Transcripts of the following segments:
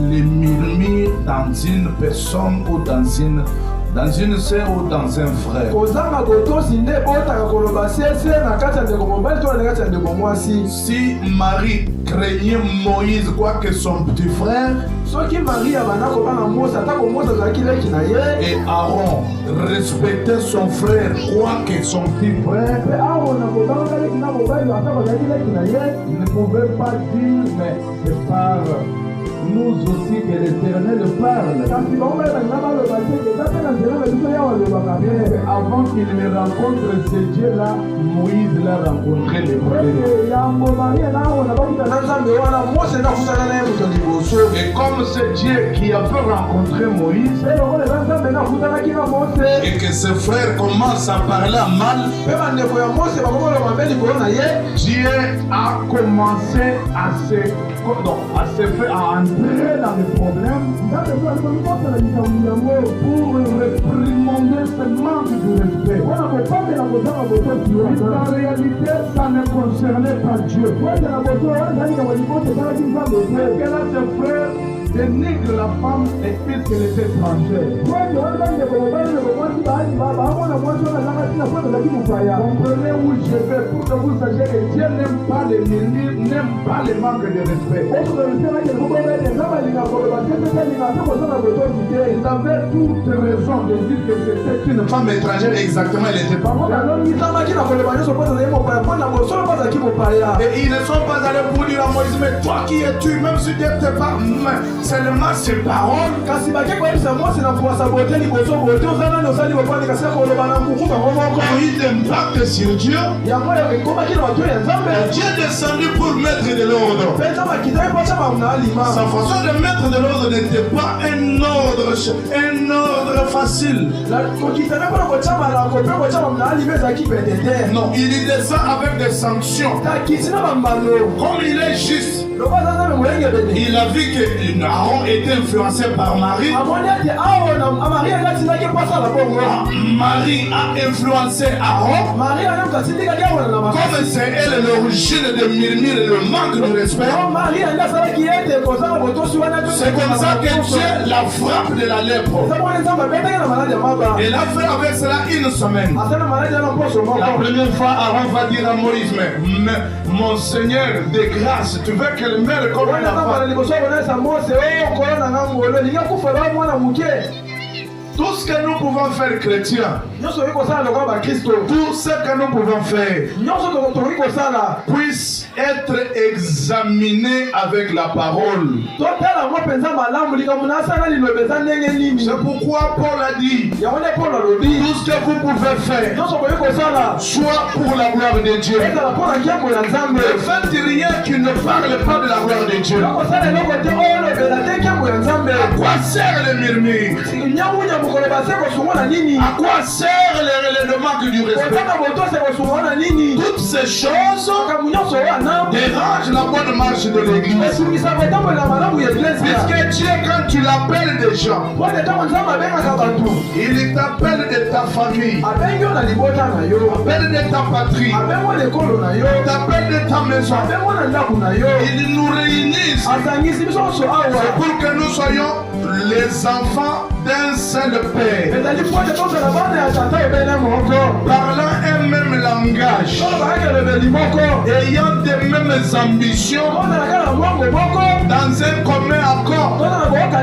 Les murmures dans une personne ou dans une sœur ou dans un frère. Si Marie craignait Moïse quoi que son petit frère, et Aaron respectait son frère quoi que son petit frère, il ne pouvait pas dire mais c'est par nous aussi que l'Éternel parle. Avant qu'il ne rencontre ce Dieu-là, Moïse l'a rencontré le premier. Et comme c'est Dieu qui a fait rencontrer Moïse, et que ses frères commencent à parler mal, Dieu a commencé à se faire entrer dans le problème pour réprimander ce manque de respect. En réalité, ça ne concernait pas Dieu. Que là, ses frères dénigrent la femme et disent qu'elle est étrangère. Comprenez où je vais pour que vous sachiez que Dieu n'aime pas les murmures, n'aime pas les manques de respect. Il avait toute raison de dire que c'était une femme étrangère, exactement, elle n'était pas morte. Et ils ne sont pas allés pour dire à Moïse, mais toi qui es-tu, même si Dieu t'es pas, seulement ses paroles. Il impacte sur Dieu. Dieu est descendu pour mettre de l'ordre. Sa façon de mettre de l'ordre n'était pas un ordre facile. Non, il descend avec des sanctions. Comme il est juste. Il a vu que Aaron était influencé par Marie. Marie a influencé Aaron. Comme c'est elle l'origine de murmures et le manque de respect, c'est comme ça que Dieu la frappe de la lèpre. Et il a fait avec cela une semaine. La première fois, Aaron va dire à Moïse, mais mon Seigneur de grâce, tu veux que le mère comme la femme. Tout ce que nous pouvons faire, chrétiens, tout ce que nous pouvons faire, puisse être examiné avec la parole. C'est pourquoi Paul a dit, tout ce que vous pouvez faire, soit pour la gloire de Dieu. Ne faites rien qui ne parle pas de la gloire de Dieu. À quoi sert le murmure? À quoi sert le manque du respect? Toutes ces choses dérangent la bonne marche de l'église. Puisque Dieu, quand tu l'appelles des gens, il t'appelle de ta famille, appelle de ta patrie, t'appelle de ta maison. Il nous réunit c'est pour que nous soyons les enfants d'un seul Père, parlant un même langage, ayant des mêmes ambitions, dans un commun accord.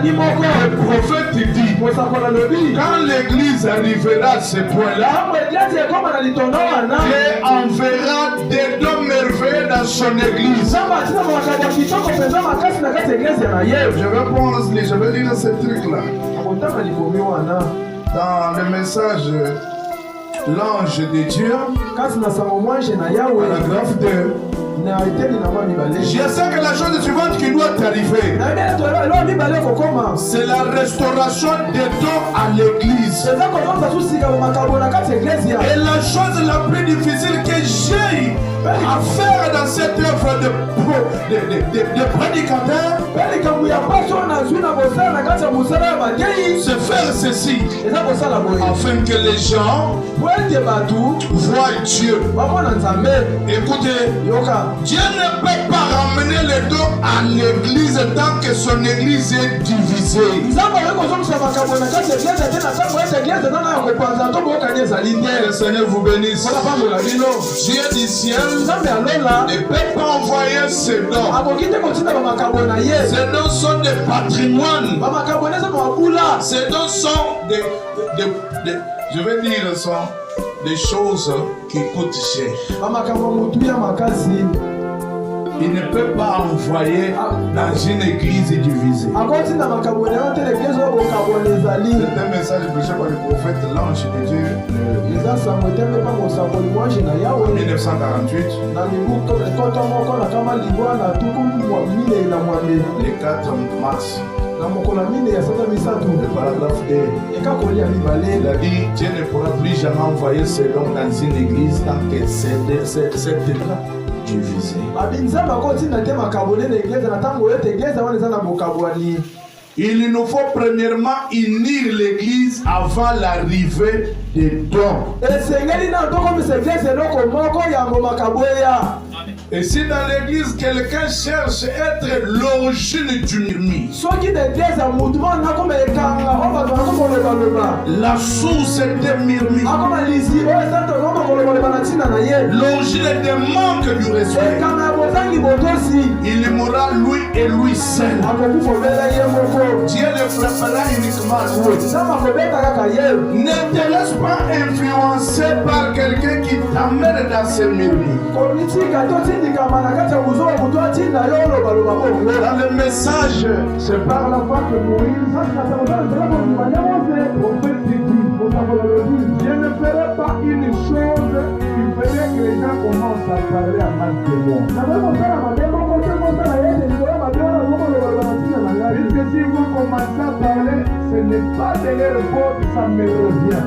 Le prophète dit, quand l'église arrivera à ce point-là, Dieu enverra des dons merveilleux dans son église. Je vais lire ce truc-là. Dans le message l'ange de Dieu, paragraphe 2, je sais que la chose suivante qui doit arriver, c'est la restauration des dons à l'église. Et la chose la plus difficile que j'ai à faire dans cette œuvre de prédicateur, c'est faire ceci, afin que les gens voient Dieu. Écoutez, Dieu ne peut pas ramener les le dos à l'église tant que son église est divisée. Le Seigneur vous bénisse. Dieu du ciel ne peut pas envoyer ses dons. Ces dons sont des patrimoines. Ces dons sont je vais dire, sont des choses qui coûtent cher. Il ne peut pas envoyer dans une église divisée. C'est un message prêché par le prophète, l'ange de Dieu, en 1948, le 4 mars. Le paragraphe D. Il a dit Dieu ne pourra plus jamais envoyer ses dons dans une église tant que cette là divisée. Il nous faut premièrement unir l'église avant l'arrivée des dons. Et si dans l'église quelqu'un cherche à être l'origine du murmure, la source des murmures, l'origine des manques du respect, il mourra lui et lui seul. Dieu le frappera uniquement lui. Ne te laisse pas influencer par quelqu'un qui t'amène dans ce murmure. Dans le message, c'est par la foi que Moïse, je ne ferai pas une chose qui ferait que les gens commencent à parler à mal de moi. Puisque si vous commencez à parler, ce n'est pas de leur faute, ça me revient.